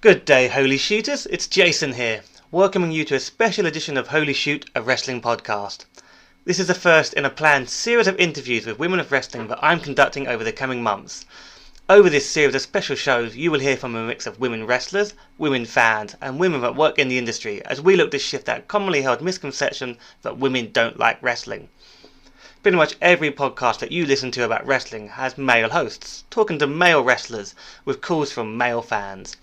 Good day, Holy Shooters. It's Jason here, welcoming you to a special edition of Holy Shoot, a wrestling podcast. This is the first in a planned series of interviews with women of wrestling that I'm conducting over the coming months. Over this series of special shows, you will hear from a mix of women wrestlers, women fans, and women that work in the industry as we look to shift that commonly held misconception that women don't like wrestling. Pretty much every podcast that you listen to about wrestling has male hosts, talking to male wrestlers with calls from male fans.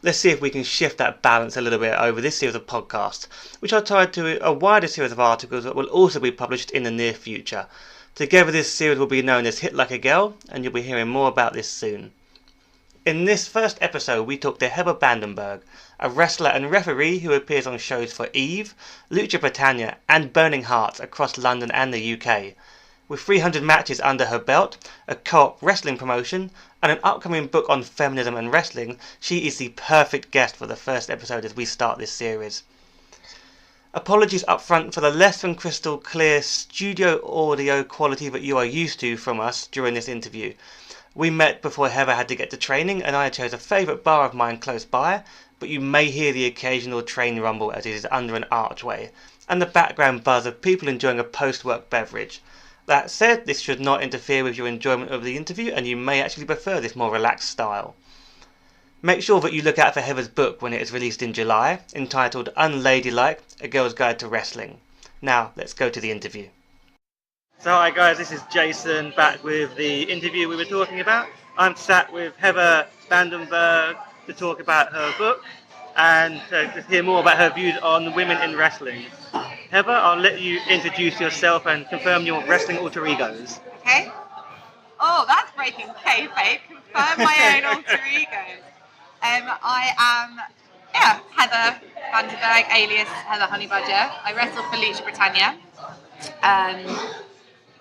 Let's see if we can shift that balance a little bit over this series of podcasts, which are tied to a wider series of articles that will also be published in the near future. Together this series will be known as Hit Like a Girl, and you'll be hearing more about this soon. In this first episode we talk to Heather Bandenburg, a wrestler and referee who appears on shows for Eve, Lucha Britannia and Burning Hearts across London and the UK. With 300 matches under her belt, a co-op wrestling promotion, and an upcoming book on feminism and wrestling, she is the perfect guest for the first episode as we start this series. Apologies up front for the less than crystal clear studio audio quality that you are used to from us during this interview. We met before Heather had to get to training and I chose a favourite bar of mine close by, but you may hear the occasional train rumble as it is under an archway, and the background buzz of people enjoying a post-work beverage. That said, this should not interfere with your enjoyment of the interview and you may actually prefer this more relaxed style. Make sure that you look out for Heather's book when it is released in July, entitled Unladylike, A Girl's Guide to Wrestling. Now, let's go to the interview. So hi guys, this is Jason back with the interview we were talking about. I'm sat with Heather Bandenburg to talk about her book and to hear more about her views on women in wrestling. Heather, I'll let you introduce yourself and confirm your wrestling alter egos. Okay. Oh, that's breaking kayfabe. Confirm my own alter egos. I am, Heather Bandenburg, alias Heather Honeybadger. I wrestle for Lucha Britannia.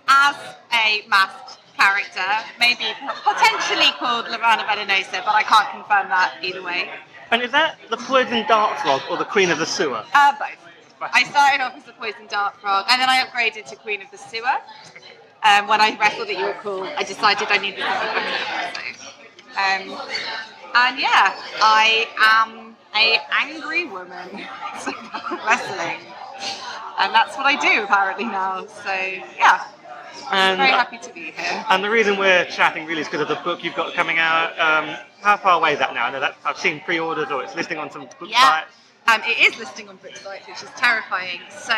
As a masked character, maybe potentially called Lorana Venenosa, but I can't confirm that either way. And is that the Poison Dart Frog or the Queen of the Sewer? Both. I started off as the Poison Dart Frog, and then I upgraded to Queen of the Sewer. When I wrestled at York Hall, I decided I needed something better. I am an angry woman wrestling, and that's what I do apparently now. So yeah, I'm very happy to be here. And the reason we're chatting really is because of the book you've got coming out. How far away is that now? I know that I've seen pre-orders or it's listing on some book sites. It is listing on book sites, which is terrifying. So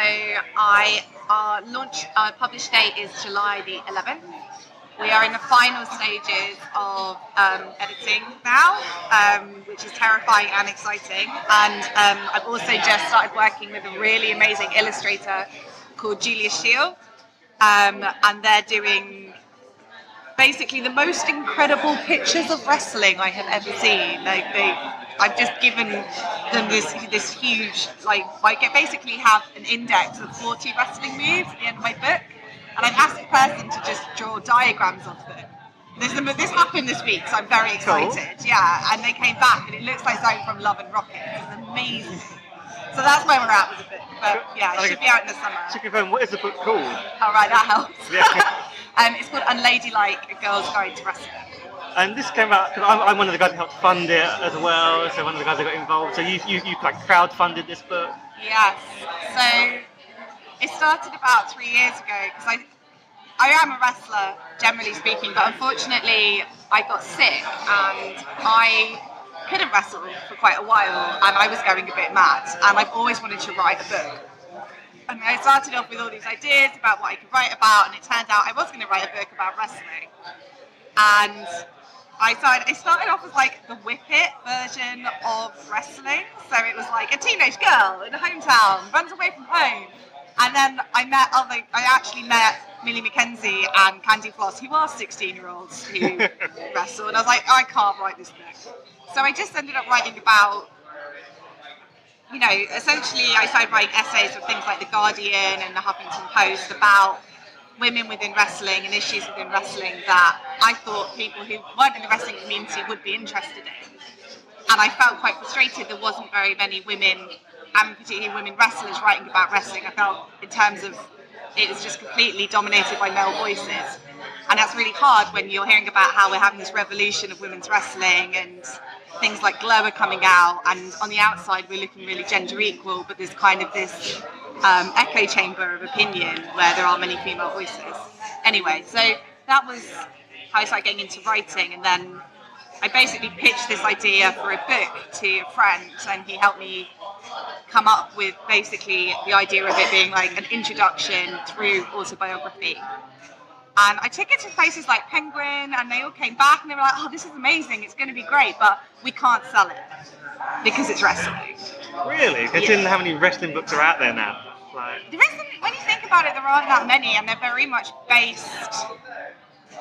our publish date is July the 11th. We are in the final stages of editing now, which is terrifying and exciting. And I've also just started working with a really amazing illustrator called Julia Shield. And they're doing basically the most incredible pictures of wrestling I have ever seen. I've just given them this huge, I basically have an index of 40 wrestling moves at the end of my book, and I've asked the person to just draw diagrams of them. This happened this week, so I'm very excited. Cool. Yeah, and they came back, and it looks like something from Love and Rockets. It's amazing. So that's where we're at with the book. But yeah, it should be out in the summer. To confirm, what is the book called? All right, that helps. Yeah. It's called Unladylike, A Girl's Guide to Wrestling. And this came out because I'm one of the guys who helped fund it as well. So one of the guys that got involved. So you like crowdfunded this book. Yes. So it started about 3 years ago because I am a wrestler, generally speaking, but unfortunately I got sick and I couldn't wrestle for quite a while and I was going a bit mad and I've always wanted to write a book. And I started off with all these ideas about what I could write about, and it turned out I was going to write a book about wrestling. And I started off as like the Whip It version of wrestling. So it was like a teenage girl in a hometown, runs away from home. And then I actually met Millie McKenzie and Candy Floss, who are 16-year-olds who wrestle. And I was like, I can't write this book. So I just ended up writing about, essentially I started writing essays for things like The Guardian and the Huffington Post about women within wrestling and issues within wrestling that I thought people who weren't in the wrestling community would be interested in. And I felt quite frustrated there wasn't very many women, and particularly women wrestlers, writing about wrestling. I felt in terms of it was just completely dominated by male voices. And that's really hard when you're hearing about how we're having this revolution of women's wrestling and things like Glow are coming out, and on the outside we're looking really gender equal, but there's kind of this echo chamber of opinion where there are many female voices. Anyway, so that was how I started getting into writing, and then I basically pitched this idea for a book to a friend, and he helped me come up with basically the idea of it being like an introduction through autobiography. And I took it to places like Penguin, and they all came back and they were like, oh, this is amazing, it's going to be great, but we can't sell it because it's wrestling. Really? Considering how many wrestling books are out there now. There isn't, when you think about it, there aren't that many, and they're very much based,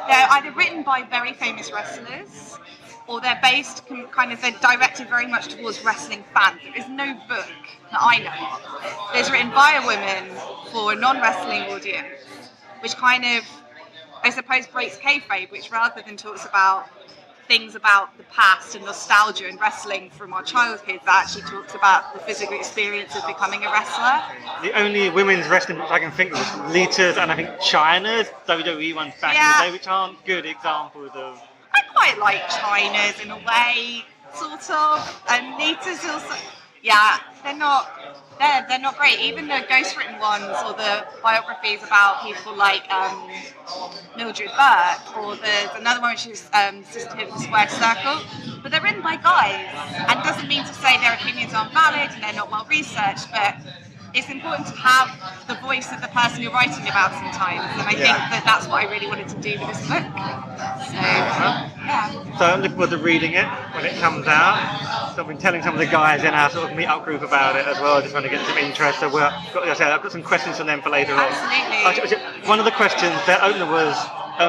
they're either written by very famous wrestlers, or they're based they're directed very much towards wrestling fans. There is no book that I know of that's written by a woman for a non-wrestling audience, which kind of, I suppose, breaks kayfabe, which rather than talks about things about the past and nostalgia and wrestling from our childhood, that actually talks about the physical experience of becoming a wrestler. The only women's wrestling books I can think of is Lucha's and I think Chyna's, WWE ones back in the day, which aren't good examples of... I quite like Chyna's in a way, sort of, and Nita's also... Yeah, they're not great. Even the ghost-written ones or the biographies about people like Mildred Burke, or there's another one which is Sisterhood of the Squared Circle, but they're written by guys, and doesn't mean to say their opinions aren't valid and they're not well researched, but it's important to have the voice of the person you're writing about sometimes, and I think that's what I really wanted to do with this book. So, yeah. So I'm looking forward to reading it when it comes out. So I've been telling some of the guys in our sort of meet-up group about it as well, just trying to get some interest. So I've got some questions for them for later on. Absolutely. One of the questions, their opener was,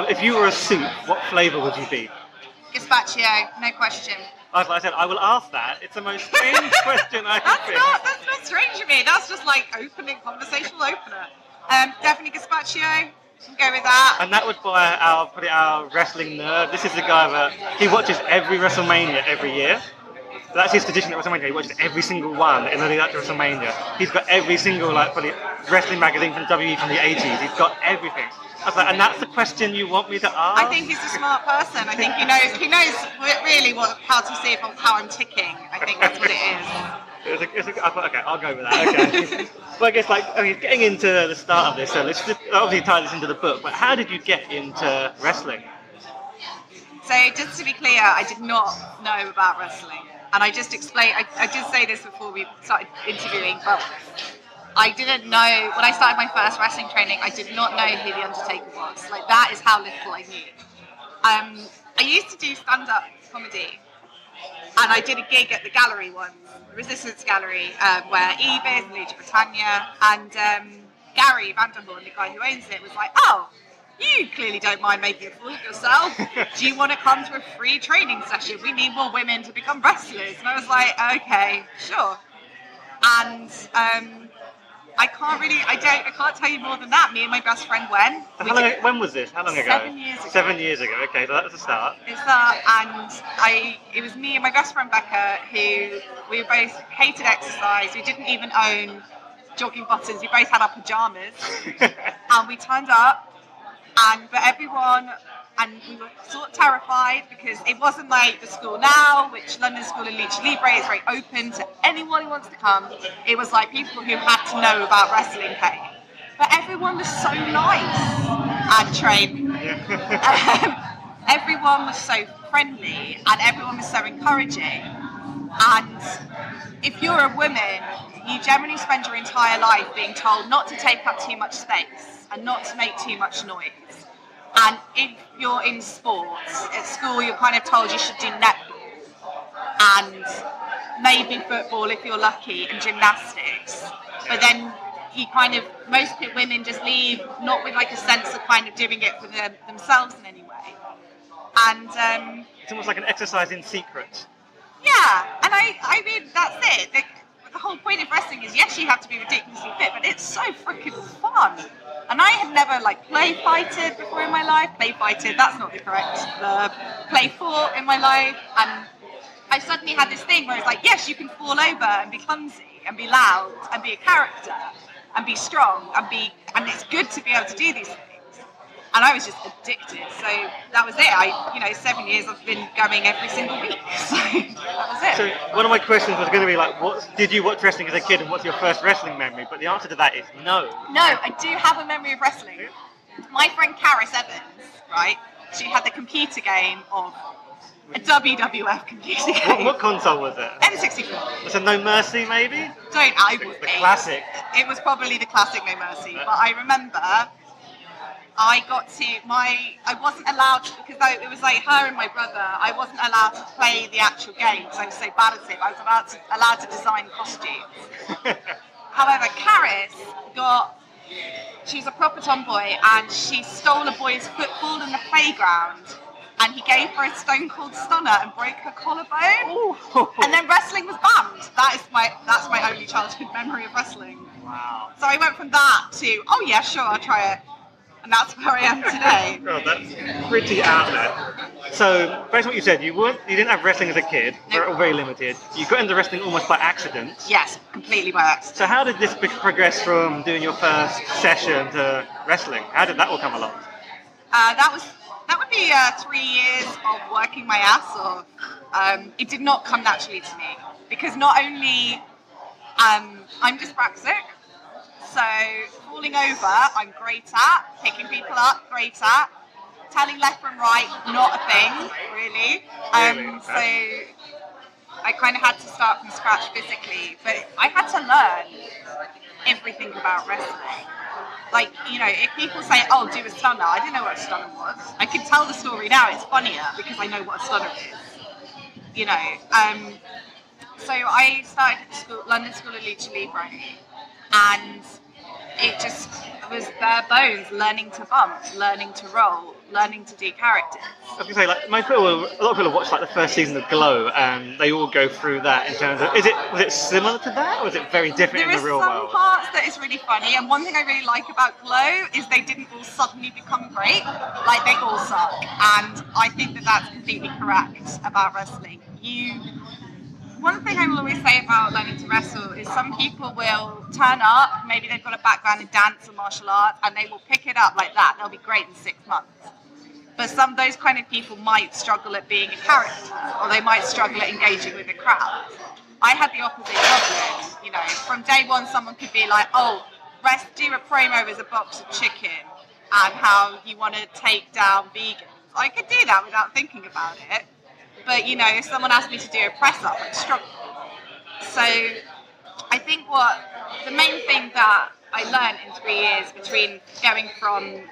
if you were a soup, what flavour would you be? Gazpacho, no question. Like I said, I will ask that. It's the most strange question I can think. That's not strange to me. That's just like conversational opener. Definitely gazpacho. Go with that. And that was by our wrestling nerd. This is the guy that he watches every WrestleMania every year. That's his tradition at WrestleMania. He watches every single one in the lead up to WrestleMania. He's got every single probably wrestling magazine from WWE from the 80s. He's got everything. I was like, and that's the question you want me to ask? I think he's a smart person. I think he knows really how to see how I'm ticking. I think that's what it is. I thought, okay, I'll go with that. Okay. Well, I guess getting into the start of this, so let's just obviously tie this into the book. But how did you get into wrestling? So just to be clear, I did not know about wrestling, and I just explained. I did say this before we started interviewing, but I didn't know, when I started my first wrestling training, I did not know who The Undertaker was. Like, that is how little I knew. I used to do stand-up comedy, and I did a gig at the gallery once, the Resistance Gallery, where Eve is, and Lucha Britannia, and Gary Vanderhorn, the guy who owns it, was like, oh, you clearly don't mind making a fool of yourself. Do you want to come to a free training session? We need more women to become wrestlers. And I was like, okay, sure. And I can't tell you more than that. Me and my best friend went. When was this? How long ago? 7 years ago. 7 years ago. Okay, so that was the start. It was me and my best friend Becca, who we both hated exercise. We didn't even own jogging buttons. We both had our pajamas, and we turned up. And we were sort of terrified because it wasn't like the school now, which London School in Lucha Libre is very open to anyone who wants to come. It was like people who had to know about wrestling came. But everyone was so nice and trained. Everyone was so friendly and everyone was so encouraging. And if you're a woman, you generally spend your entire life being told not to take up too much space and not to make too much noise. And if you're in sports, at school you're kind of told you should do netball and maybe football if you're lucky, and gymnastics. But then most women just leave not with like a sense of kind of doing it for themselves in any way. And it's almost like an exercise in secret. Yeah, and I mean, that's it. The whole point of wrestling is, yes, you have to be ridiculously fit, but it's so freaking fun. And I had never play fighted before in my life. Play fighted, that's not the correct verb. Play fought in my life. And I suddenly had this thing where it's like, yes, you can fall over and be clumsy and be loud and be a character and be strong and it's good to be able to do these things. And I was just addicted. So that was it. 7 years I've been going every single week. So that was it. So one of my questions was going to be like, did you watch wrestling as a kid and what's your first wrestling memory? But the answer to that is no. No, I do have a memory of wrestling. My friend Karis Evans, right? She had the computer game of a WWF computer game. What console was it? N64. So No Mercy, maybe? The classic. It was probably the classic No Mercy. But I remember I wasn't allowed to, because it was like her and my brother, I wasn't allowed to play the actual game because I was so bad at it. I was allowed to design costumes. However, Karis she was a proper tomboy and she stole a boy's football in the playground and he gave her a stone cold stunner and broke her collarbone. Ooh. And then wrestling was banned. That's my only childhood memory of wrestling. Wow. So I went from that to, oh yeah, sure, I'll try it. And that's where I am today. God, that's pretty out there. So, based on what you said, you didn't have wrestling as a kid, or very limited. You got into wrestling almost by accident. Yes, completely by accident. So how did this progress from doing your first session to wrestling? How did that all come along? That would be 3 years of working my ass off. It did not come naturally to me because not only I'm dyspraxic, so falling over I'm great at, picking people up great at, telling left from right not a thing really. So I kind of had to start from scratch physically, but I had to learn everything about wrestling. Like, if people say, oh, do a stunner, I didn't know what a stunner was. I can tell the story now, it's funnier because I know what a stunner is. So I started at London School of Lucha Libre, and it just was bare bones, learning to bump, learning to roll, learning to do characters. I was going to say, like, a lot of people watch like the first season of Glow, and they all go through that in terms of, was it similar to that, or was it very different in the real world? There are some parts that is really funny, and one thing I really like about Glow is they didn't all suddenly become great, like they all suck, and I think that that's completely correct about wrestling. One thing I will always say about learning to wrestle is some people will turn up, maybe they've got a background in dance or martial arts, and they will pick it up like that. They'll be great in 6 months. But those kind of people might struggle at being a character, or they might struggle at engaging with the crowd. I had the opposite problem. From day one, someone could be like, oh, do a promo as a box of chicken and how you want to take down vegans. I could do that without thinking about it. But, if someone asked me to do a press-up, I'd struggle. So I think the main thing that I learned in 3 years between going from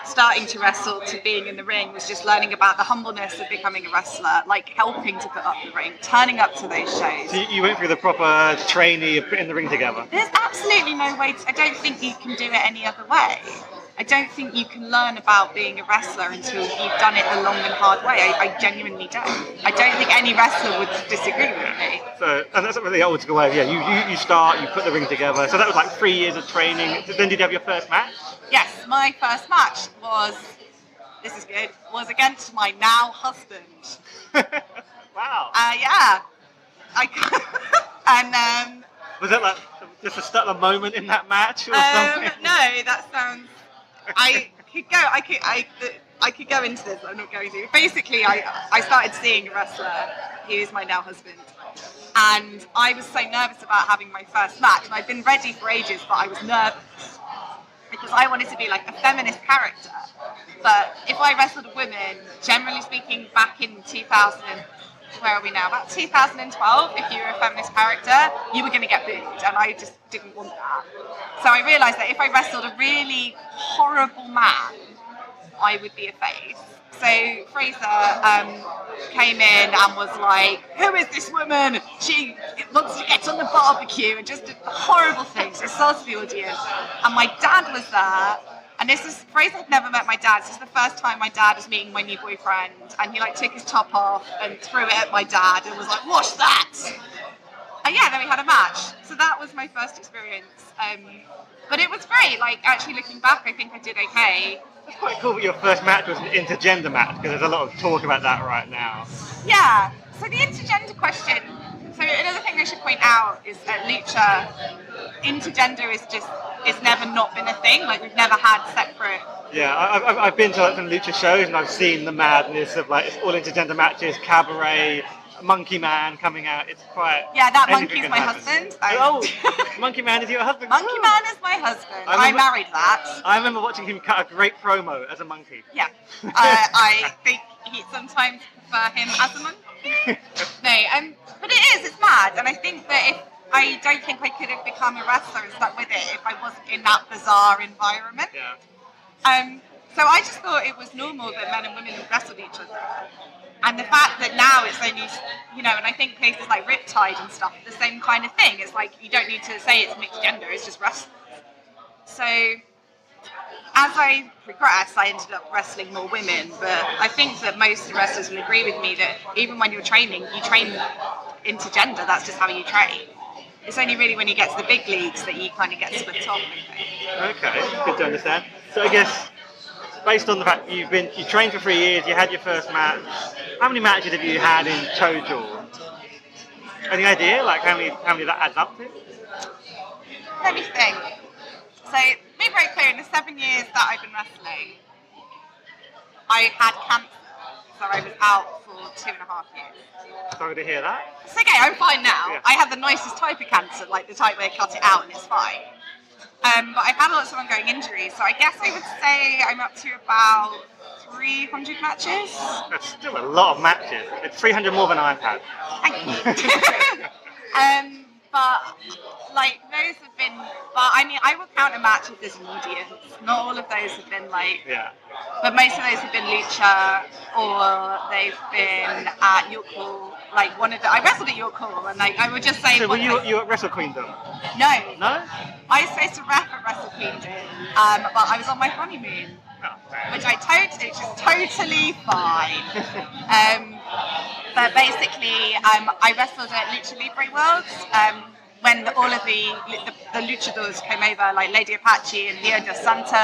starting to wrestle to being in the ring was just learning about the humbleness of becoming a wrestler, like helping to put up the ring, turning up to those shows. So you went through the proper training of putting the ring together? There's absolutely no way I don't think you can do it any other way. I don't think you can learn about being a wrestler until you've done it the long and hard way. I genuinely don't. I don't think any wrestler would disagree with me. So, and that's really the old school way. Yeah, you start, you put the ring together. So that was like 3 years of training. Then did you have your first match? Yes, my first match was against my now husband. Wow. Yeah. And was that like just the start of a moment in that match or something? No, that sounds. I could go into this, but I'm not going to. Basically, I started seeing a wrestler who is my now husband, and I was so nervous about having my first match, and I'd been ready for ages, but I was nervous because I wanted to be like a feminist character. But if I wrestled a woman, generally speaking, back in 2000, where are we now? About 2012, if you were a feminist character, you were going to get booed, and I just didn't want that. So I realised that if I wrestled a really horrible man, I would be a face. So Fraser came in and was like, who is this woman? She wants to get on the barbecue, and just did horrible things, insulted the audience. And my dad was there. And Fraser had never met my dad. This is the first time my dad was meeting my new boyfriend, and he took his top off and threw it at my dad and was like, "What's that?" And yeah, then we had a match. So that was my first experience. But it was great. Actually looking back, I think I did okay. It's quite cool that your first match was an intergender match, because there's a lot of talk about that right now. Yeah. So the intergender question, So another thing I should point out is that Lucha, intergender is never not been a thing. Like we've never had separate. Yeah, I've been to like some Lucha shows and I've seen the madness of like it's all intergender matches, cabaret, Monkey Man coming out. It's quite. Yeah, that monkey's my husband. Oh, Monkey Man is your husband. Monkey Man is my husband. I married that. I remember watching him cut a great promo as a monkey. Yeah, I think he sometimes prefer him as a monkey. No, but it's mad, and I think that I don't think I could have become a wrestler and stuck with it if I wasn't in that bizarre environment. Yeah. So I just thought it was normal that men and women wrestled each other. And the fact that now it's only, and I think places like Riptide and stuff, the same kind of thing. It's like you don't need to say it's mixed gender, it's just wrestling. So as I progressed, I ended up wrestling more women, but I think that most wrestlers will agree with me that even when you're training, you train intergender, that's just how you train. It's only really when you get to the big leagues that you kind of get split off, I think. Okay, good to understand. So I guess, based on the fact you trained for 3 years, you had your first match. How many matches have you had in total? Any idea, like how many that adds up to? Let me think. So, to be very clear, in the 7 years that I've been wrestling, I had cancer, so I was out for 2.5 years. Sorry to hear that. It's okay, I'm fine now. Yeah. I had the nicest type of cancer, like the type where they cut it out and it's fine. But I've had lots of ongoing injuries, so I guess I would say I'm up to about 300 matches. That's still a lot of matches. It's 300 more than I've had. Thank you. But like those have been, I mean, I will count a match if there's an audience. Not all of those have been like, Yeah. but most of those have been Lucha, or they've been at York Hall. Like I wrestled at York Hall, and like I would just say. So were you at Wrestle Queendom? No. No? I was supposed to ref at Wrestle Queendom, but I was on my honeymoon, which is totally fine. But basically, I wrestled at Lucha Libre Worlds when all of the luchadors came over, like Lady Apache and Leo Dos Santo,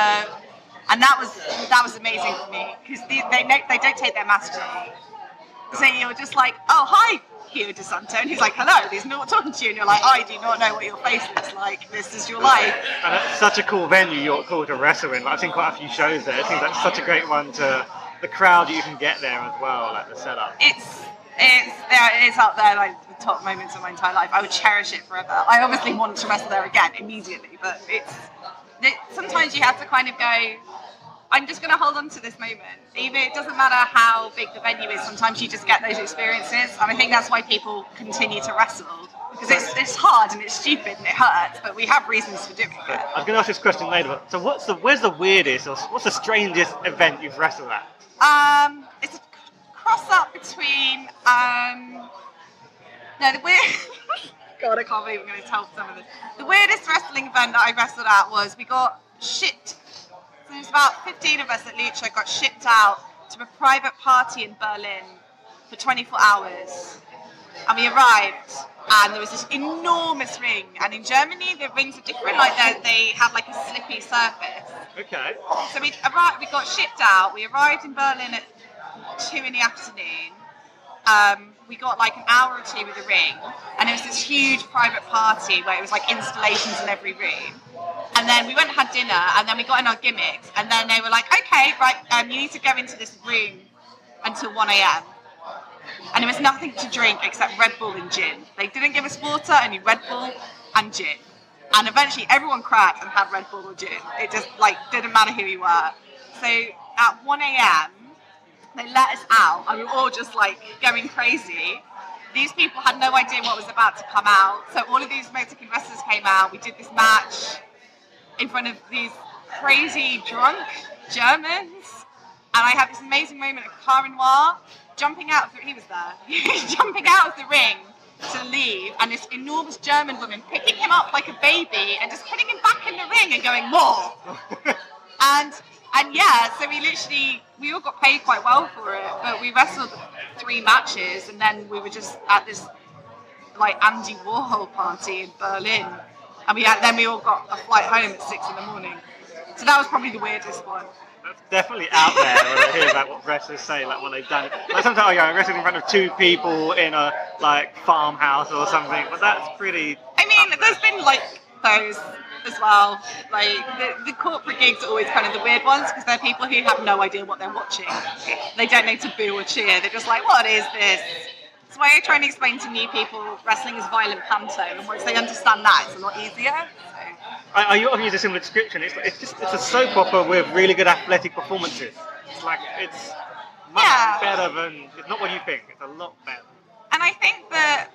and that was amazing for me because they don't take their masks off. So you're just like, oh hi, Leo Dos Santo, and he's like, hello, he's not talking to you, and you're like, I do not know what your face looks like. This is your life. And it's such a cool venue, York Hall, to wrestle in. Like, I've seen quite a few shows there. It seems like such a great one to the crowd you can get there as well, like the setup. It's up there, like the top moments of my entire life. I would cherish it forever. I obviously want to wrestle there again immediately, but sometimes you have to kind of go, I'm just going to hold on to this moment. Even it doesn't matter how big the venue is, sometimes you just get those experiences, and I think that's why people continue to wrestle, because it's hard and it's stupid and it hurts, but we have reasons for doing it. I was going to ask this question later, but so where's the weirdest or what's the strangest event you've wrestled at? It's a cross-up between, the weird... God, I can't believe I'm going to tell some of this. The weirdest wrestling event that I wrestled at was we got shipped. So there was about 15 of us at Lucha got shipped out to a private party in Berlin for 24 hours. And we arrived, and there was this enormous ring. And in Germany, the rings are different. Like they have like a slippy surface. Okay. So we got shipped out. We arrived in Berlin at 2 in the afternoon. We got like an hour or two with the ring, and it was this huge private party where it was like installations in every room. And then we went and had dinner, and then we got in our gimmicks, and then they were like, okay, right, you need to go into this room until 1 a.m. And there was nothing to drink except Red Bull and gin. They didn't give us water, only Red Bull and gin. And eventually everyone cracked and had Red Bull or gin. It just like didn't matter who we were. So at 1 a.m, they let us out, and we were all just like going crazy. These people had no idea what was about to come out. So all of these Mexican wrestlers came out. We did this match in front of these crazy drunk Germans. And I had this amazing moment of Karen Noir jumping out of the ring to leave, and this enormous German woman picking him up like a baby and just putting him back in the ring and going, more. And yeah, so we all got paid quite well for it, but we wrestled 3 matches, and then we were just at this like Andy Warhol party in Berlin, and then we all got a flight home at 6 in the morning. So that was probably the weirdest one. That's definitely out there when I hear about what wrestlers say, like when they've done it. Like sometimes I'm wrestling in front of 2 people in a like farmhouse or something, but that's pretty. I mean, there's been like those as well. Like the corporate gigs are always kind of the weird ones because they're people who have no idea what they're watching. They don't know to boo or cheer. They're just like, what is this? That's why I try and explain to new people wrestling is violent panto, and once they understand that, it's a lot easier. I often use a similar description. It's a soap opera with really good athletic performances. It's like it's much better than it's not what you think. It's a lot better. And I think that,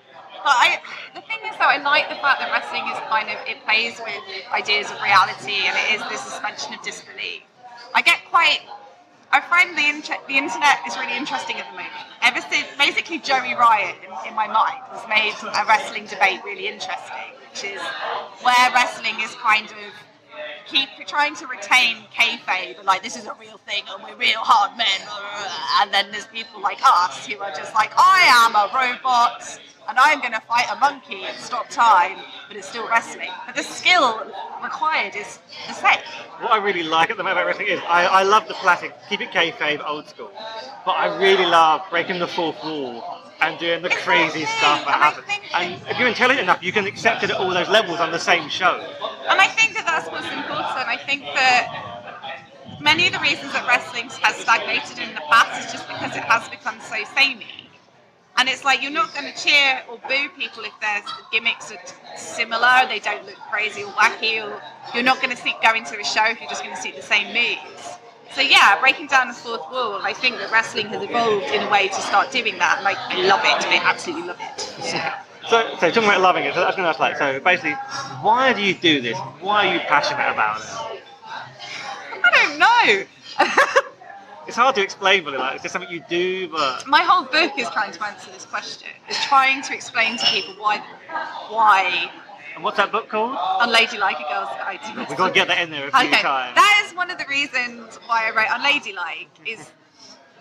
the thing is though, I like the fact that wrestling is kind of it plays with ideas of reality, and it is this suspension of disbelief. I find the internet is really interesting at the moment. Ever since basically Joey Ryan, in my mind, has made a wrestling debate really interesting, which is where wrestling is kind of keep trying to retain kayfabe, and like this is a real thing and we're real hard men, and then there's people like us who are just like, I am a robot and I'm going to fight a monkey and stop time, but it's still wrestling. But the skill required is the same. What I really like at the moment about wrestling is I love the classic, keep it kayfabe, old school, but I really love breaking the fourth wall and doing the crazy stuff that happens. And if you're intelligent enough, you can accept it at all those levels on the same show. And I think that that's what's important. I think that many of the reasons that wrestling has stagnated in the past is just because it has become so samey. And it's like you're not going to cheer or boo people if their gimmicks are similar, they don't look crazy or wacky, or you're not going to go into a show if you're just going to see the same moves. So yeah, breaking down the fourth wall, I think that wrestling has evolved in a way to start doing that. Like, I love it. I absolutely love it. Yeah. So talking about loving it, so I was going to ask, like, so basically, why do you do this? Why are you passionate about it? I don't know. It's hard to explain, but like, it's just something you do, but... My whole book is trying to answer this question. It's trying to explain to people why. And what's that book called? Unladylike, A Girl's Guide to Wrestling. We've got to get that in there a few times. That is one of the reasons why I wrote Unladylike, is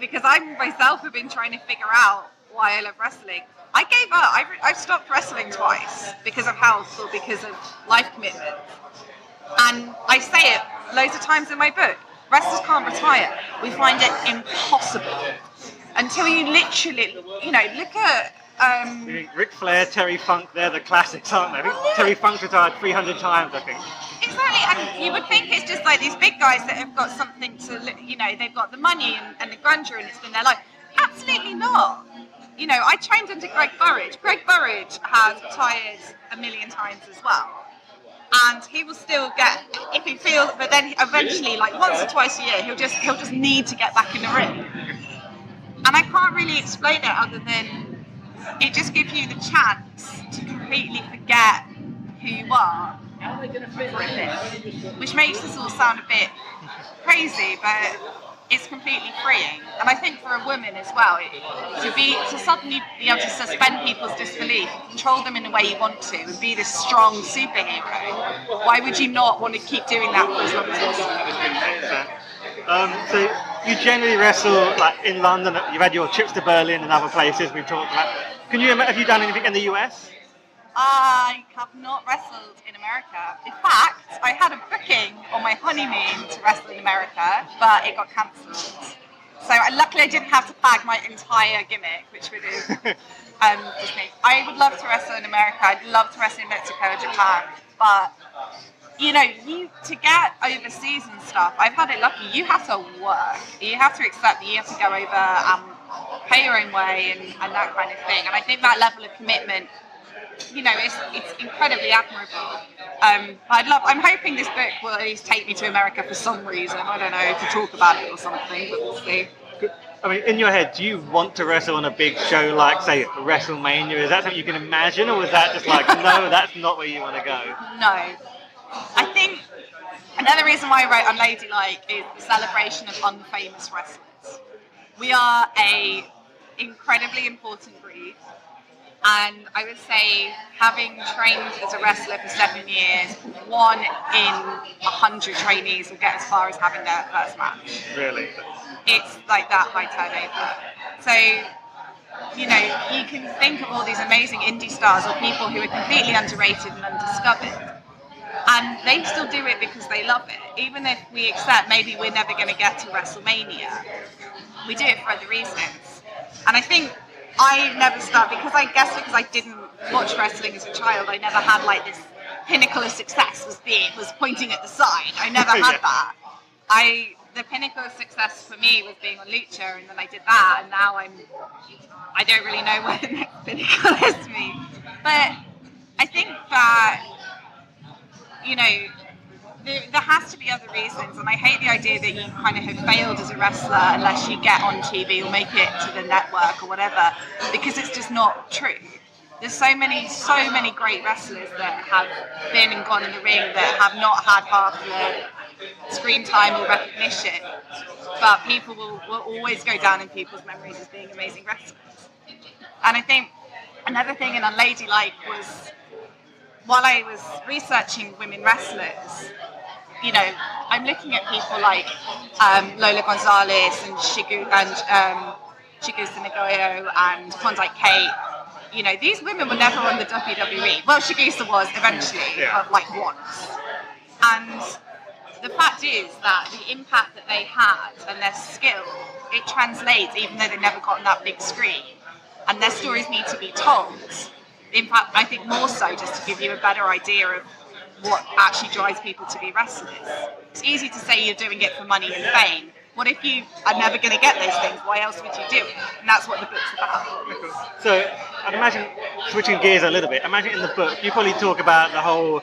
because I myself have been trying to figure out why I love wrestling. I gave up. I've stopped wrestling twice because of health or because of life commitment. And I say it loads of times in my book. Wrestlers can't retire. We find it impossible until you literally, look at... Ric Flair, Terry Funk, they're the classics, aren't they? I think Terry Funk's retired 300 times, I think. Exactly, and you would think it's just like these big guys that have got something to, they've got the money and the grandeur and it's been their life. Absolutely not. I trained under Greg Burridge. Greg Burridge has retired a million times as well. And he will still get, if he feels, but then eventually, like once or twice a year, he'll just need to get back in the ring. And I can't really explain it other than it just gives you the chance to completely forget who you are for a bit, which makes this all sound a bit crazy, but it's completely freeing. And I think for a woman as well, to suddenly be able to suspend people's disbelief, control them in the way you want to, and be this strong superhero, why would you not want to keep doing that for as long as possible? So you generally wrestle like in London. You've had your trips to Berlin and other places we've talked about. Have you done anything in the US? I have not wrestled in America. In fact, I had a booking on my honeymoon to wrestle in America, but it got cancelled. So luckily I didn't have to bag my entire gimmick, which would have just me. I would love to wrestle in America. I'd love to wrestle in Mexico or Japan, but you to get overseas and stuff, I've had it lucky. You have to work. You have to accept that you have to go over and pay your own way and that kind of thing. And I think that level of commitment, it's incredibly admirable. I'm hoping this book will at least take me to America for some reason. I don't know, to talk about it or something, but we'll see. I mean, in your head, do you want to wrestle on a big show like, say, WrestleMania? Is that something you can imagine, or is that just like, no, that's not where you want to go? No. I think another reason why I wrote Unladylike is the celebration of unfamous wrestlers. We are a incredibly important breed. And I would say, having trained as a wrestler for 7 years, 1 in 100 trainees will get as far as having their first match. Really? It's like that high turnover. So, you can think of all these amazing indie stars or people who are completely underrated and undiscovered. And they still do it because they love it. Even if we accept maybe we're never going to get to WrestleMania, we do it for other reasons. And I think I never started, because I didn't watch wrestling as a child, I never had like this pinnacle of success was pointing at the side. I never had that. The pinnacle of success for me was being on Lucha, and then I did that, and now I don't really know where the next pinnacle is for me. But I think that, you know, there has to be other reasons, and I hate the idea that you kind of have failed as a wrestler unless you get on TV or make it to the network or whatever, because it's just not true. There's so many great wrestlers that have been and gone in the ring that have not had half the screen time or recognition, but people will always go down in people's memories as being amazing wrestlers. And I think another thing in Unladylike was, while I was researching women wrestlers, you know, I'm looking at people like Lola Gonzalez and Shigu Nagoyo and Klondike Kate. You know, these women were never on the WWE. Well, Shigusa was eventually, but like once. And the fact is that the impact that they had and their skill, it translates even though they never got on that big screen. And their stories need to be told. In fact, I think more so just to give you a better idea of what actually drives people to be wrestlers. It's easy to say you're doing it for money and fame. What if you are never going to get those things? Why else would you do it? And that's what the book's about. So I'd imagine, switching gears a little bit, imagine in the book you probably talk about the whole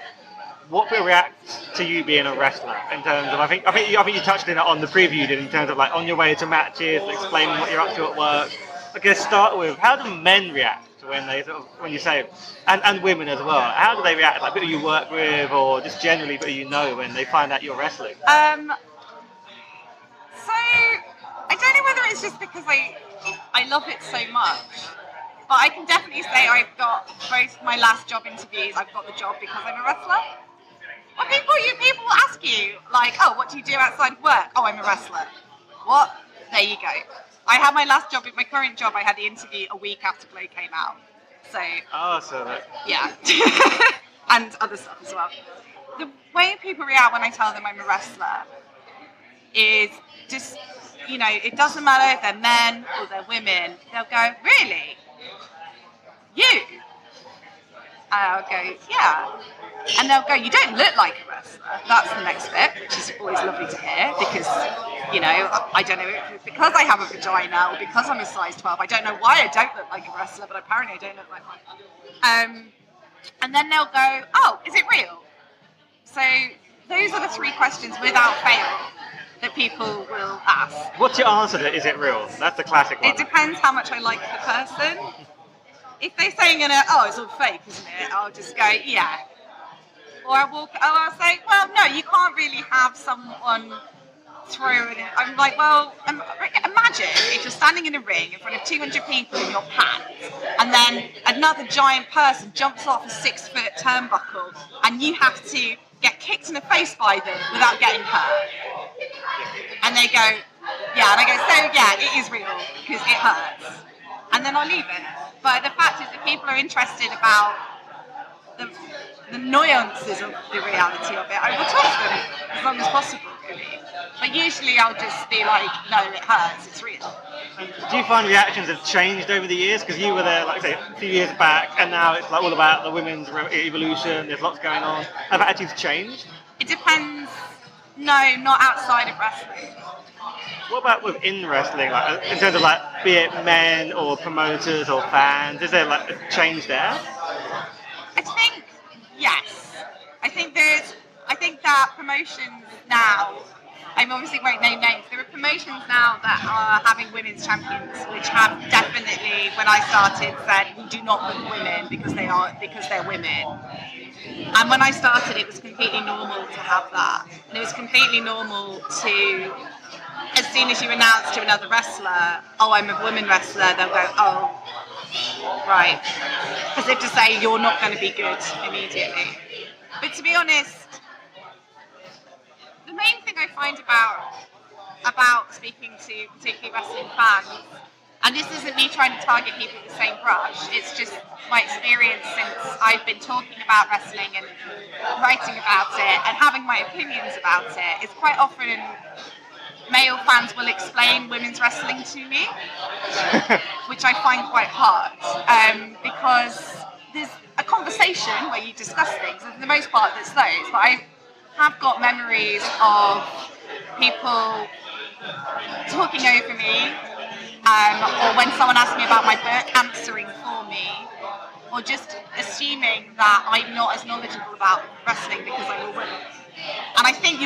what will react to you being a wrestler in terms of I think you touched on the preview you did in terms of like on your way to matches, explaining what you're up to at work. I guess start with how do men react when they when you say and women as well? How do they react? Like people you work with or just generally people you know when they find out you're wrestling? So I don't know whether it's just because I love it so much, but I can definitely say I've got both my last job interviews. I've got the job because I'm a wrestler. Well, people ask you like, oh, what do you do outside of work? Oh, I'm a wrestler. What? There you go. I had my last job, my current job, I had the interview a week after Glow came out. So. Oh, so that. Yeah. And other stuff as well. The way people react when I tell them I'm a wrestler is just, you know, it doesn't matter if they're men or they're women. They'll go, really? You? And I'll go, yeah. And they'll go, you don't look like a wrestler. That's the next bit, which is always lovely to hear because, you know, I don't know if it's because I have a vagina or because I'm a size 12. I don't know why I don't look like a wrestler, but apparently I don't look like one. And then they'll go, oh, is it real? So those are the three questions without fail that people will ask. What's your answer to is it real? That's the classic one. It depends how much I like the person. If they're saying oh, it's all fake, isn't it? I'll just go, yeah. Or I'll say, well, no, you can't really have someone through it. I'm like, well, imagine if you're standing in a ring in front of 200 people in your pants, and then another giant person jumps off a 6-foot turnbuckle, and you have to get kicked in the face by them without getting hurt. And they go, yeah, and I go, so yeah, it is real because it hurts. And then I'll leave it. But the fact is that people are interested about the nuances of the reality of it. I will talk to them as long as possible, really. But usually I'll just be like, no, it hurts, it's real. And do you find reactions have changed over the years? Because you were there, like I say, a few years back, and now it's like all about the women's evolution, there's lots going on. Have attitudes changed? It depends. No, not outside of wrestling. What about within wrestling, like in terms of like, be it men or promoters or fans? Is there like a change there? I think yes. I think that promotions now. I obviously won't name names. There are promotions now that are having women's champions, which have definitely, when I started, said we do not book women because they're women. And when I started, it was completely normal to have that, and it was completely normal to. As soon as you announce to another wrestler, oh, I'm a woman wrestler, they'll go, oh, right. As if to say, you're not going to be good immediately. But to be honest, the main thing I find about speaking to particularly wrestling fans And this isn't me trying to target people with the same brush. It's just my experience since I've been talking about wrestling and writing about it and having my opinions about it. It's quite often male fans will explain women's wrestling to me, which I find quite hard, because there's a conversation where you discuss things, and for the most part there's those, but I have got memories of people talking over me, or when someone asked me about my book, answering for me, or just assuming that I'm not as knowledgeable about wrestling because I'm a woman. And I think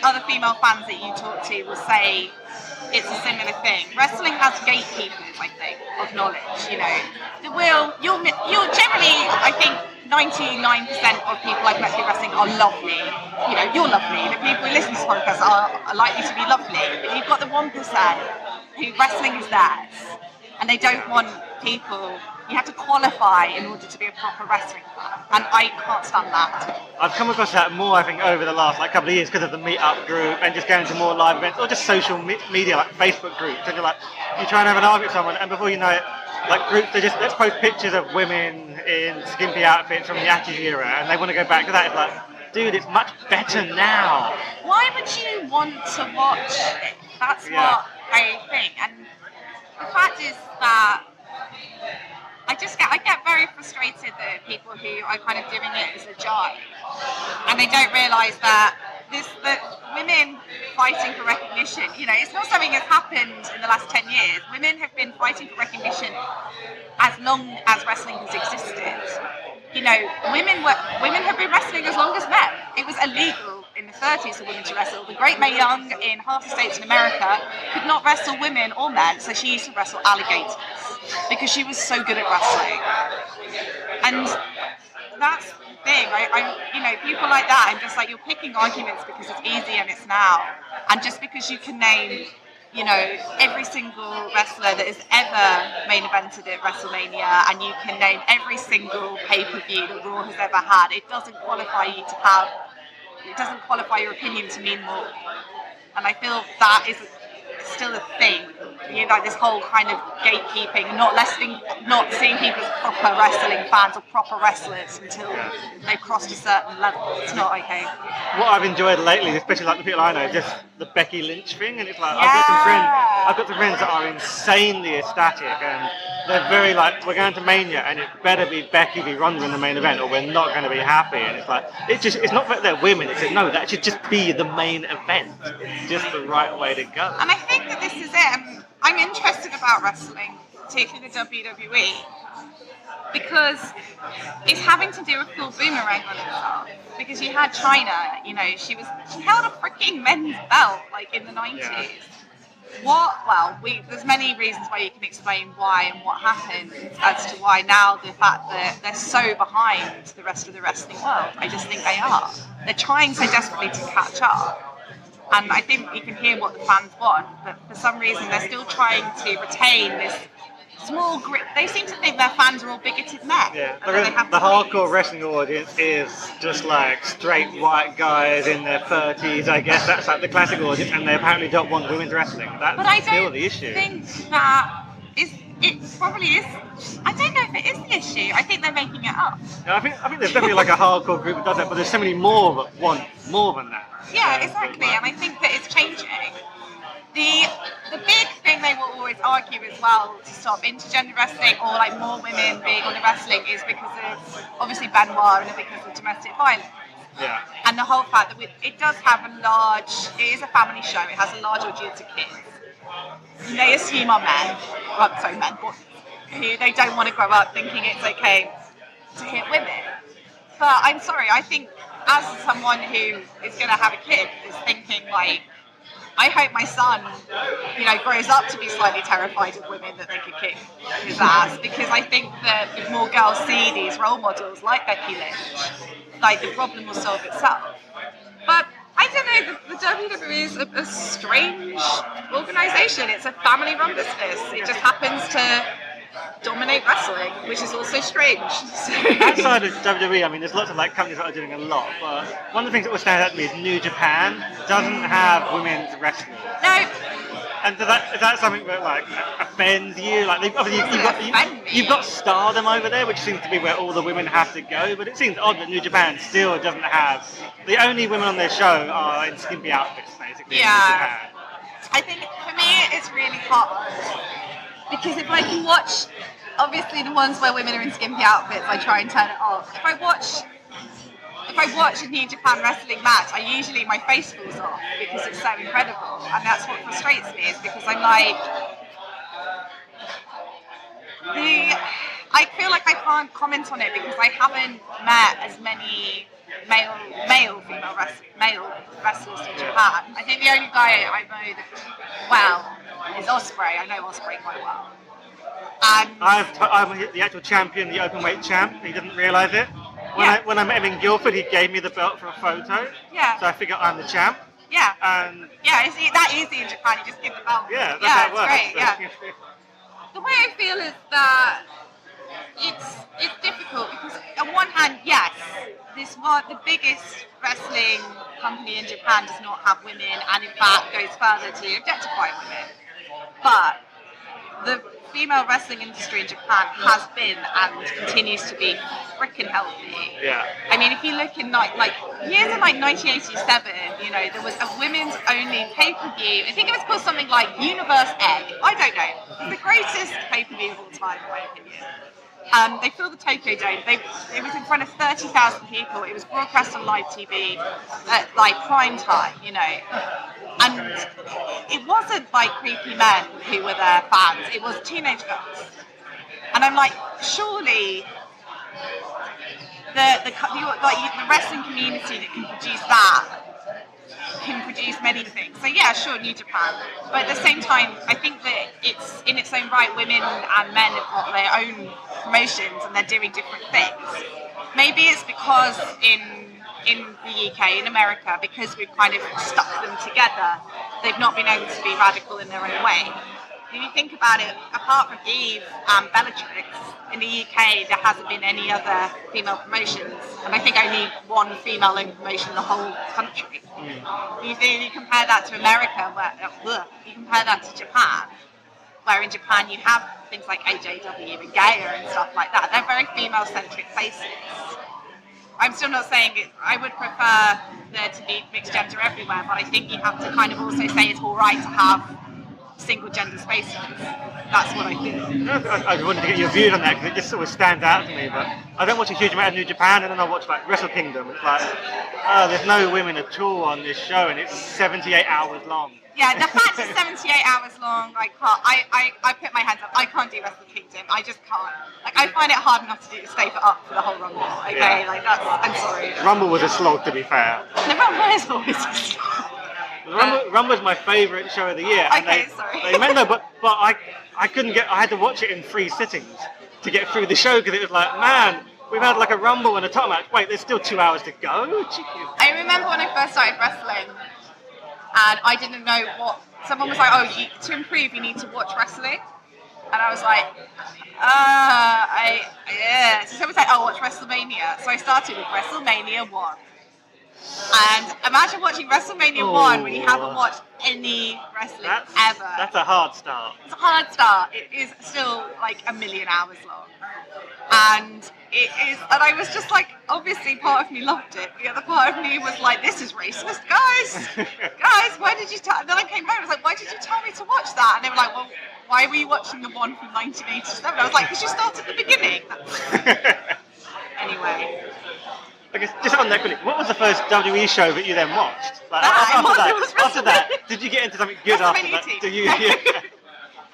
other female fans that you talk to will say it's a similar thing. Wrestling has gatekeepers, I think, of knowledge. You'll generally, I think 99% of people I've met through wrestling are lovely. You're lovely. The people who listen to this podcast are likely to be lovely. But you've got the 1% who wrestling is theirs, and they don't want people. You have to qualify in order to be a proper wrestling fan, and I can't stand that. I've come across that more, I think, over the last couple of years because of the meet-up group and just going to more live events or just social media like Facebook groups. And you try and have an argument with someone, and before you know it, groups, let's post pictures of women in skimpy outfits from the Attitude Era, and they want to go back to that. It's like, dude, it's much better now. Why would you want to watch it? That's what I think. And the fact is that I get very frustrated that people who are kind of doing it as a jive, and they don't realise that women fighting for recognition, it's not something that's happened in the last 10 years. Women have been fighting for recognition as long as wrestling has existed. Women have been wrestling as long as men. It was illegal in the 30s for women to wrestle. The great Mae Young in half the states in America could not wrestle women or men, so she used to wrestle alligators because she was so good at wrestling. And that's the thing. People like that, I'm just like, you're picking arguments because it's easy and it's now. And just because you can name, every single wrestler that has ever main evented at WrestleMania, and you can name every single pay-per-view that Raw has ever had, it doesn't qualify your opinion to mean more. And I feel that is still a thing. This whole kind of gatekeeping, not seeing people as proper wrestling fans or proper wrestlers until they've crossed a certain level. It's not okay. What I've enjoyed lately, especially the people I know, just the Becky Lynch thing, and it's like I've got some friends that are insanely ecstatic, and they're very we're going to Mania, and it better be Becky v Ronda in the main event, or we're not going to be happy. And it's it's not that they're women. It's no, that should just be the main event. It's just the right way to go. And I think that this is it. I'm interested about wrestling, particularly the WWE, because it's having to do a full boomerang on itself. Because you had China, she held a freaking men's belt in the 90s. Yeah. There's many reasons why you can explain why and what happened as to why now the fact that they're so behind the rest of the wrestling world. I just think they are. They're trying so desperately to catch up. And I think you can hear what the fans want, but for some reason they're still trying to retain this small group. They seem to think their fans are all bigoted men. Yeah, the hardcore wrestling audience is just straight white guys in their 30s, I guess. That's the classic audience, and they apparently don't want women's wrestling. That's still the issue. I think that it probably is. I don't know if it is the issue. I think they're making it up. Yeah, I think there's definitely a hardcore group that does that, but there's so many more that want more than that. Yeah, exactly, and I think that it's changing. The big thing they will always argue as well to stop intergender wrestling or more women being on the wrestling is because of obviously Benoit and because of domestic violence. Yeah. And the whole fact that it does have it is a family show, it has a large audience of kids. They assume are men, boys, who they don't want to grow up thinking it's okay to hit women. But I'm sorry, I think as someone who is going to have a kid is thinking I hope my son, grows up to be slightly terrified of women that they could kick his ass, because I think that if more girls see these role models like Becky Lynch, the problem will solve itself. But I don't know, the WWE is a strange organisation. It's a family-run business. It just happens to dominate wrestling, which is also strange. Outside of WWE, there's lots of companies that are doing a lot, but one of the things that will stand out to me is New Japan doesn't have women's wrestling. No. And is that something that like offends you? Like you've got Stardom over there, which seems to be where all the women have to go. But it seems odd that New Japan still doesn't have the only women on their show are in skimpy outfits, basically. Yeah. In New Japan. I think for me it's really hard because if I can watch, obviously the ones where women are in skimpy outfits, I try and turn it off. If I watch a New Japan wrestling match, my face falls off because it's so incredible, and that's what frustrates me. Is because I'm like, I feel like I can't comment on it because I haven't met as many male wrestlers in Japan. I think the only guy I know that well is Ospreay. I know Ospreay quite well. And I'm the actual champion, the openweight champ. He didn't realise it. When I met him in Guildford, he gave me the belt for a photo. Yeah. So I figured I'm the champ. Yeah. And yeah, it's that easy in Japan. You just give the belt. Yeah, that's how it works. Great. Yeah. The way I feel is that it's difficult because on one hand, yes, the biggest wrestling company in Japan does not have women, and in fact goes further to objectify women. But the female wrestling industry in Japan has been and continues to be freaking healthy. Yeah. I mean, if you look in like years in like 1987, you know, there was a women's only pay-per-view. I think it was called something like Universe Egg. I don't know. It's the greatest pay-per-view of all time, in my opinion. They filled the Tokyo Dome. It was in front of 30,000 people. It was broadcast on live TV at like prime time, you know. And it wasn't like creepy men who were their fans. It was teenage girls. And I'm like, surely the wrestling community that can produce that can produce many things. So yeah, sure, New Japan. But at the same time, I think that it's in its own right, women and men have got their own promotions and they're doing different things. Maybe it's because in the UK, in America, because we've kind of stuck them together, they've not been able to be radical in their own way. When you think about it, apart from Eve and Bellatrix, in the UK there hasn't been any other female promotions, and I think only one female-owned promotion in the whole country. You compare that to America, you compare that to Japan, where in Japan you have things like AJW and Gaia and stuff like that. They're very female-centric places. I'm still not saying it. I would prefer there to be mixed gender everywhere, but I think you have to kind of also say it's all right to have single gender spaces. That's what I feel. I wanted to get your views on that because it just sort of stands out to me. But I don't watch a huge amount of New Japan, and then I watch like Wrestle Kingdom. It's like, there's no women at all on this show, and it's 78 hours long. Yeah, the fact it's 78 hours long, I can't. I put my hands up. I can't do Wrestle Kingdom. I just can't. Like, I find it hard enough to stay up for the whole Rumble. Okay, like that's. I'm sorry. Rumble was a slog, to be fair. The Rumble is always a slog. Rumble was my favourite show of the year. Okay, sorry. But I couldn't get. I had to watch it in 3 sittings to get through the show because it was like, man, we've had like a Rumble and a top match. Wait, there's still 2 hours to go. Jeez. I remember when I first started wrestling, and I didn't know what. Someone was like, to improve, you need to watch wrestling. And I was like, yeah. So someone was like, watch WrestleMania. So I started with WrestleMania 1. And imagine watching WrestleMania 1 when you haven't watched any wrestling ever. That's a hard start. It's a hard start. It is still like a million hours long. And it is, and I was just like, obviously part of me loved it. The other part of me was like, this is racist, guys. Guys, why did you tell? And then I came home, I was like, why did you tell me to watch that? And they were like, well, why were you watching the one from 1987? I was like, because you start at the beginning. Anyway. I guess just on that quickly, what was the first WWE show that you then watched? Like, after that, did you get into something good after that? Do you? Yeah.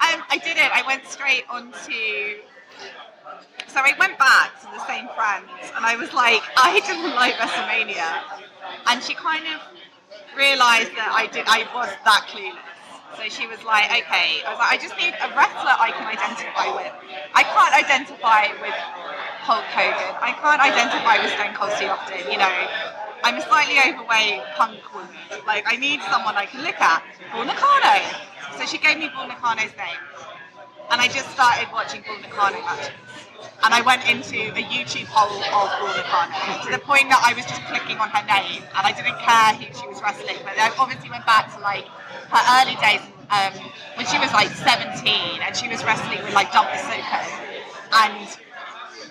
I didn't. I went straight onto. So I went back to the same friends, and I was like, I didn't like WrestleMania, and she kind of realised that I was that clueless. So she was like, okay. I was like, I just need a wrestler I can identify with. I can't identify with Hulk Hogan. I can't identify with Stone Cold Steve Austin. You know, I'm a slightly overweight punk woman. Like, I need someone I can look at. Bull Nakano. So she gave me Bull Nakano's name, and I just started watching Bull Nakano matches. And I went into a YouTube hole of Bull Nakano to the point that I was just clicking on her name, and I didn't care who she was wrestling. But I obviously went back to like her early days when she was like 17, and she was wrestling with like Dump Soko, and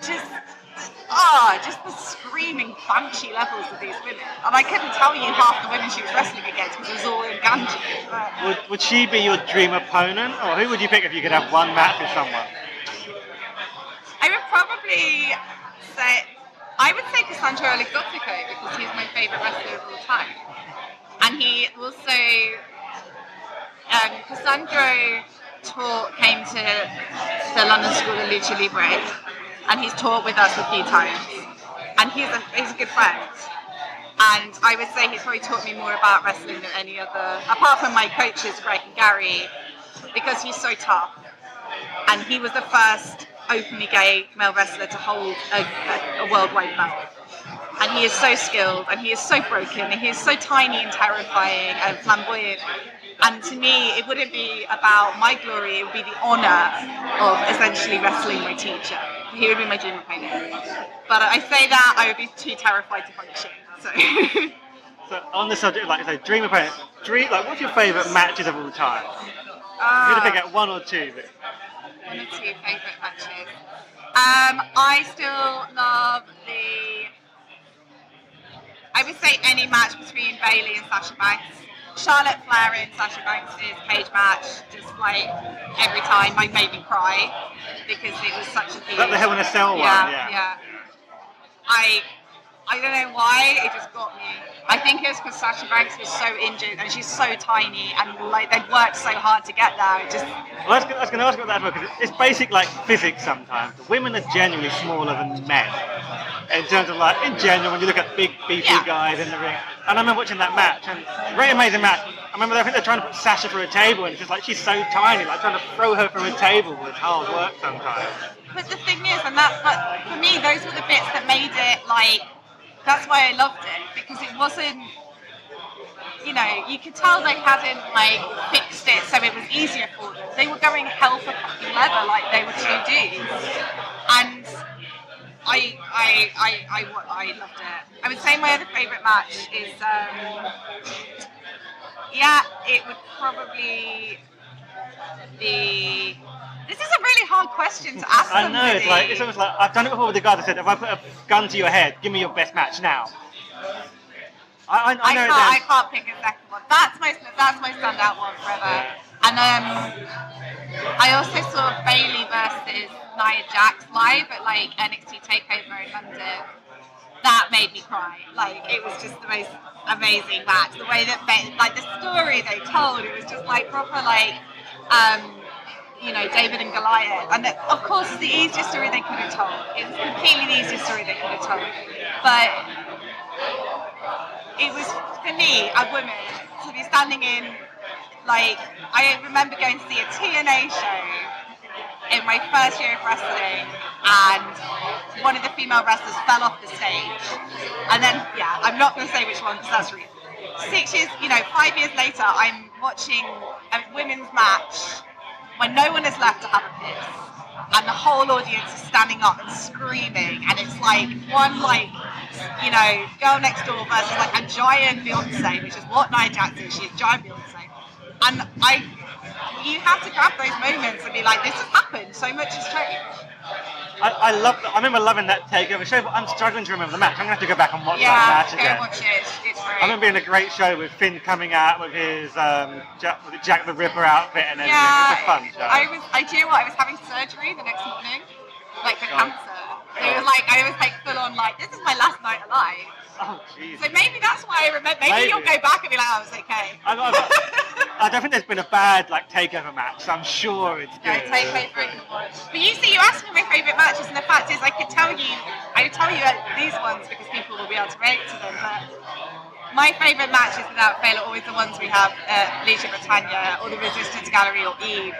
just the screaming banshee levels of these women. And I couldn't tell you half the women she was wrestling against because it was all in Ganji. Would she be your dream opponent, or who would you pick if you could have one match with someone? I would probably say Cassandro Exotico, because he's my favourite wrestler of all time. And he also, Cassandro came to the London School of Lucha Libre, and he's taught with us a few times. And he's a good friend. And I would say he's probably taught me more about wrestling than any other, apart from my coaches, Greg and Gary, because he's so tough. And he was the first openly gay male wrestler to hold a worldwide belt. And he is so skilled, and he is so broken, and he is so tiny and terrifying and flamboyant. And to me, it wouldn't be about my glory, it would be the honour of essentially wrestling my teacher. He would be my dream opponent. But I say that, I would be too terrified to function. So, so on the subject of, like, say, dream opponent, what's your favourite matches of all time? You're going to pick out one or two. But... One or two favourite matches. I still love I would say any match between Bayley and Sasha Banks. Charlotte Flair and Sasha Banks' cage match, just like every time, like made me cry because it was such a thing. Is that the Hell in a Cell one? Yeah. I don't know why, it just got me. I think it was because Sasha Banks was so injured and she's so tiny, and like they'd worked so hard to get there. Well, I was going to ask about that as well, because it's basic like physics sometimes. Women are genuinely smaller than men. In terms of like, in general, when you look at big, beefy guys in the ring. And I remember watching that match, and very amazing match. I remember I think they're trying to put Sasha through a table, and it's just like, she's so tiny, like trying to throw her through a table was hard work sometimes. But the thing is, but for me, those were the bits that made it like, that's why I loved it, because it wasn't, you could tell they hadn't like fixed it so it was easier for them. They were going hell for fucking leather, like they were two dudes, and I loved it. I would say my other favourite match is, it would probably be. This is a really hard question to ask somebody. I know, it's almost like, I've done it before with the guys that said, if I put a gun to your head, give me your best match now. I can't pick a second one. That's my standout one forever. Yeah. And I also saw Bayley versus Nia Jax live at like NXT Takeover in London. That made me cry. Like, it was just the most amazing match. The way that the story they told, it was just like proper like David and Goliath. And of course, it's the easiest story they could have told. It was completely the easiest story they could have told. But it was, for me, a woman, to be standing in, like, I remember going to see a TNA show in my first year of wrestling, and one of the female wrestlers fell off the stage. And then, I'm not going to say which one, because that's real. 6 years, 5 years later, I'm watching a women's match when no one is left to have a piss, and the whole audience is standing up and screaming, and it's like one girl next door versus like a giant Beyonce, which is what Nia Jax is. She's giant Beyonce, and you have to grab those moments and be like, this has happened, so much has changed. I remember loving that takeover show, but I'm struggling to remember the match. I'm going to have to go back and watch that match again. Yeah, go watch it. It's great. I remember being a great show with Finn coming out with his Jack the Ripper outfit and everything. Yeah, it was a fun show. I was having surgery the next morning, like for cancer. So it was like, I was like full on like, this is my last night alive. Oh, jeez. So maybe that's why I remember. Maybe you'll go back and be like, oh, it's okay. I don't think there's been a bad takeover match, so I'm sure it's good. No, takeover. But you asked me my favourite matches, and the fact is, I would tell you these ones because people will be able to relate to them. But my favourite matches, without fail, are always the ones we have at Lucha Britannia or the Resistance Gallery or Eve.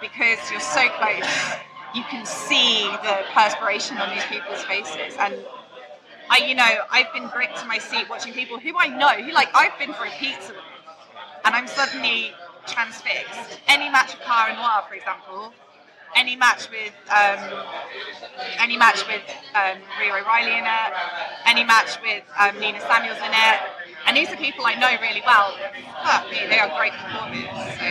Because you're so close, you can see the perspiration on these people's faces, and I've been gripped to my seat watching people who I know, who I've been for a pizza with, and I'm suddenly transfixed. Any match of Cara Noir, for example, any match with Rhea O'Reilly in it, any match with Nina Samuels in it, And these are people I know really well. But they are great performers. So.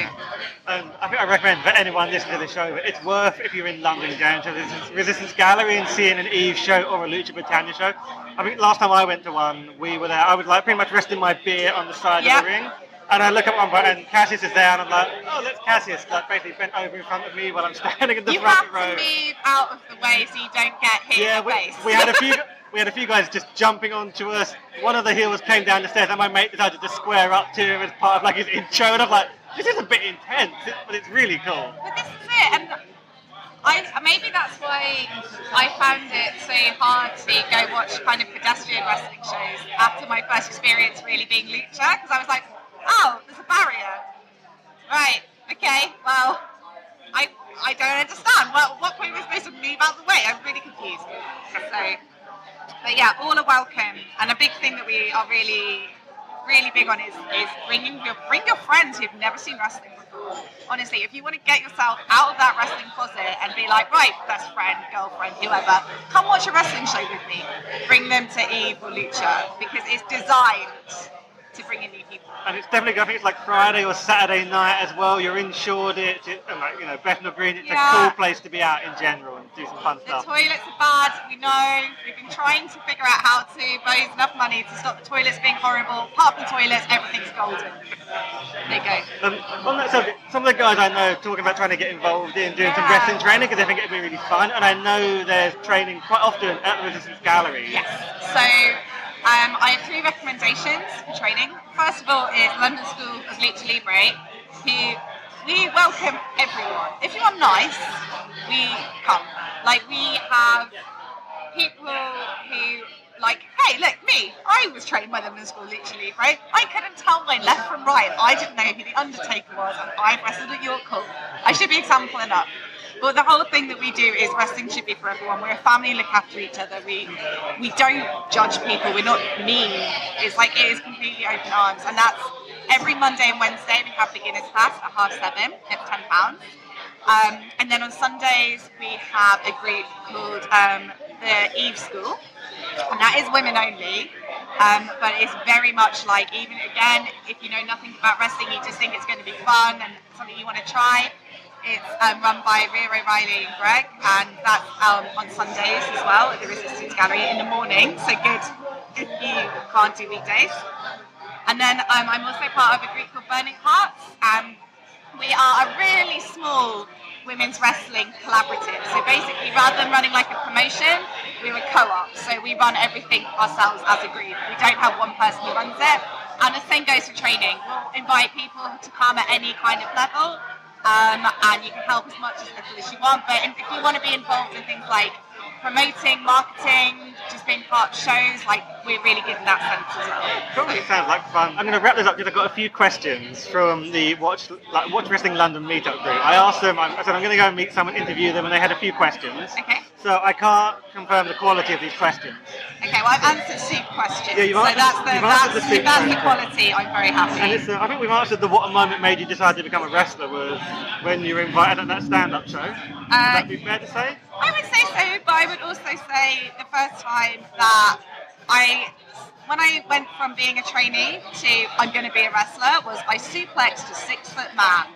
I think I recommend for anyone listening to the show that it's worth, if you're in London, going to the Resistance Gallery and seeing an Eve show or a Lucha Britannia show. I think last time I went to one, we were there. I was like pretty much resting my beer on the side of the ring, and I look at one and Cassius is there, and I'm like, oh, that's Cassius, like basically bent over in front of me while I'm standing in the front row. You have to move out of the way so you don't get hit in the face. We had a few. We had a few guys just jumping onto us. One of the heels came down the stairs, and my mate decided to square up to him as part of like his intro, and I'm like, this is a bit intense, but it's really cool. But this is it, and maybe that's why I found it so hard to go watch kind of pedestrian wrestling shows after my first experience really being Lucha, because I was like, oh, there's a barrier. Right, okay, well, I don't understand. Well, what point am I supposed to move out of the way? I'm really confused. But yeah, all are welcome, and a big thing that we are really big on is bring your friends who've never seen wrestling before. Honestly, if you want to get yourself out of that wrestling closet and be like, right, best friend, girlfriend, whoever, come watch a wrestling show with me. Bring them to Eve or Lucha, because it's designed to bring in new people. And it's definitely, I think it's like Friday or Saturday night as well. You're in Shoreditch, and like, you know, Bethnal Green. It's a cool place to be out in general and do some fun stuff. The toilets are bad, we know. We've been trying to figure out how to raise enough money to stop the toilets being horrible. Apart from the toilets, everything's golden. There you go. On that subject, some of the guys I know talking about trying to get involved in doing some wrestling training because they think it'd be really fun. And I know there's training quite often at the Resistance Gallery. Yes. So I have 3 recommendations for training. First of all is London School of Lucha Libre, who we welcome everyone. If you are nice, we come. Like, we have people who, like, hey, look, me, I was trained by the London School of Lucha Libre. I couldn't tell my left from right. I didn't know who the Undertaker was, and I wrestled at York Hall. I should be example enough. But the whole thing that we do is wrestling should be for everyone. We're a family, look after each other. We don't judge people. We're not mean. It's like, it is completely open arms. And that's every Monday and Wednesday we have beginners class at 7:30. It's £10. And then on Sundays we have a group called the Eve School. And that is women only. But it's very much like, even again, if you know nothing about wrestling, you just think it's going to be fun and something you want to try. It's run by Rhea O'Reilly and Greg, and that's on Sundays as well at the Resistance Gallery in the morning, so good if you can't do weekdays. And then I'm also part of a group called Burning Hearts, and we are a really small women's wrestling collaborative. So basically, rather than running like a promotion, we're a co-op, so we run everything ourselves as a group. We don't have one person who runs it, and the same goes for training. We'll invite people to come at any kind of level. And you can help as much as you want, but if you want to be involved in things like promoting, marketing, just being part of shows, like, we're really good in that sense as well. Cool, it sounds like fun. I'm going to wrap this up because I've got a few questions from the Watch Wrestling London meetup group. I asked them, I said I'm going to go and meet someone, interview them, and they had a few questions. Okay. So I can't confirm the quality of these questions. Okay, well, I've answered soup questions. Yeah, you've answered the soup that's the quality. I'm very happy. And it's, I think we've answered the what moment made you decide to become a wrestler was when you were invited at that stand-up show. Would that be fair to say? I would say so, but I would also say the first time that when I went from being a trainee to I'm going to be a wrestler, was I suplexed a 6-foot man.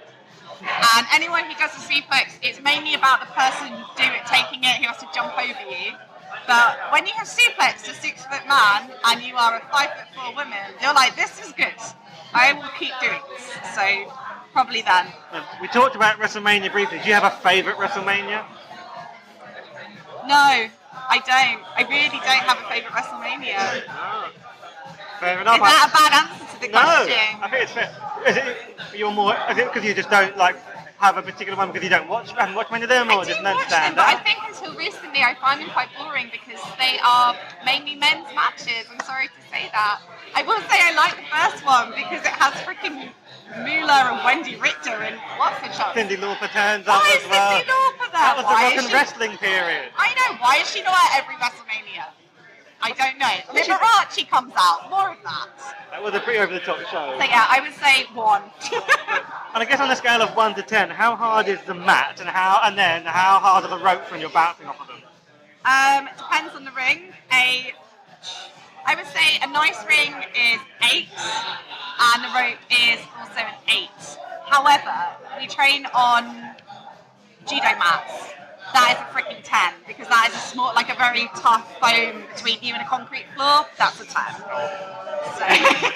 And anyone who does a suplex, it's mainly about the person taking it who has to jump over you. But when you have suplexed a 6-foot man and you are a 5'4" woman, you're like, this is good. I will keep doing this. So probably then. We talked about WrestleMania briefly. Do you have a favourite WrestleMania? No, I don't. I really don't have a favourite WrestleMania. No. Fair enough. Is that a bad answer to the question? No, I think it's fair. Is it because you just don't like have a particular one because you haven't watched many of them, or just don't stand but out? I think until recently I find them quite boring because they are mainly men's matches. I'm sorry to say that. I will say I like the first one because it has freaking Moolah and Wendy Richter and what's the shot? Cyndi Lauper turns up Why as well. Cyndi Lauper there? That was the rock and wrestling period. I know. Why is she not at every WrestleMania? I don't know. Liberace comes out. More of that. That was a pretty over-the-top show. So yeah, I would say 1. And I guess on a scale of 1 to 10, how hard is the mat, and how hard are the ropes when you're bouncing off of them? Depends on the ring. A I would say a nice ring is 8, and the rope is also an 8. However, we train on judo mats. That is a freaking 10, because that is a small, like a very tough foam between you and a concrete floor. That's a 10. So.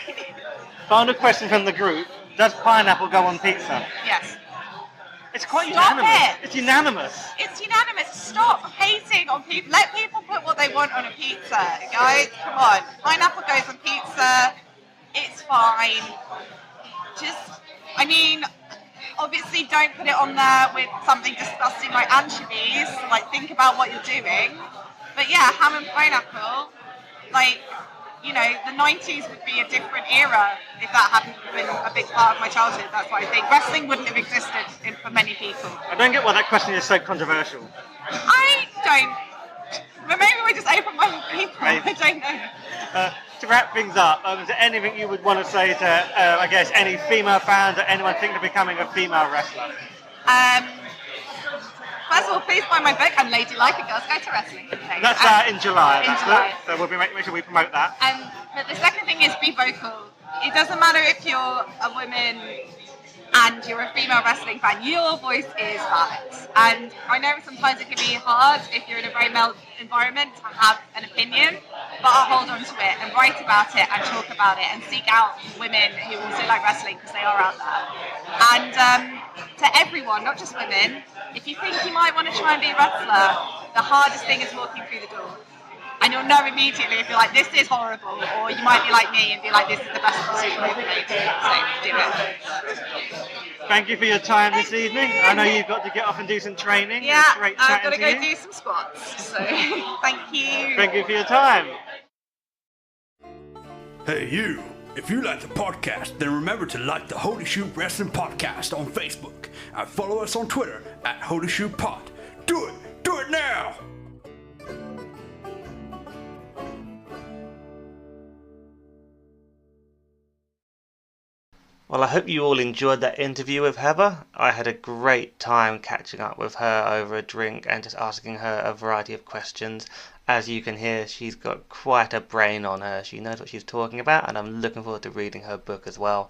Final question from the group. Does pineapple go on pizza? Yes. It's quite Stop unanimous. it. It's unanimous. It's unanimous. Stop hating on people. Let people put what they want on a pizza, guys. Come on. Pineapple goes on pizza. It's fine. Obviously don't put it on there with something disgusting like anchovies. Like, think about what you're doing. But yeah, ham and pineapple, like, the 90s would be a different era if that hadn't been a big part of my childhood. That's what I think. Wrestling wouldn't have existed for many people. I don't get why that question is so controversial. I don't. But maybe we're just open-minded people. Maybe. I don't know. To wrap things up, is there anything you would want to say to, I guess, any female fans or anyone thinking of becoming a female wrestler? First of all, please buy my book, and Ladylike, a Girls Guide to Wrestling. Okay. That's in July. In July. So we'll make sure we promote that. But the second thing is be vocal. It doesn't matter if you're a woman and you're a female wrestling fan, your voice is valid. And I know sometimes it can be hard if you're in a very male environment to have an opinion, but I'll hold on to it and write about it and talk about it and seek out women who also like wrestling, because they are out there. And to everyone, not just women, if you think you might want to try and be a wrestler, the hardest thing is walking through the door. And you'll know immediately if you're like, this is horrible, or you might be like me and be like, this is the best decision I've made. So do it. Thank you for your time this evening. I know you've got to get off and do some training. Yeah, I've got to go do some squats. So thank you. Thank you for your time. Hey you, if you like the podcast, then remember to like the Holy Shoot Wrestling Podcast on Facebook and follow us on Twitter at Holy Shoot Pod. Do it now! Well, I hope you all enjoyed that interview with Heather. I had a great time catching up with her over a drink and just asking her a variety of questions. As you can hear, she's got quite a brain on her. She knows what she's talking about, and I'm looking forward to reading her book as well.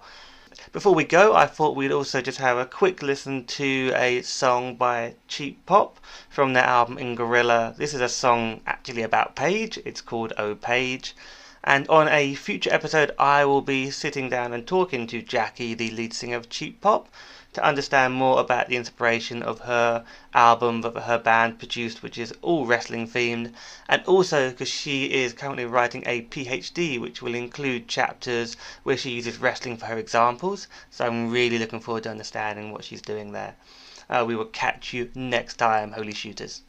Before we go, I thought we'd also just have a quick listen to a song by Cheap Pop from their album In Gorilla. This is a song actually about Paige. It's called Oh Paige. And on a future episode, I will be sitting down and talking to Jackie, the lead singer of Cheap Pop, to understand more about the inspiration of her album that her band produced, which is all wrestling themed, and also because she is currently writing a PhD, which will include chapters where she uses wrestling for her examples. So I'm really looking forward to understanding what she's doing there. We will catch you next time, Holy Shooters.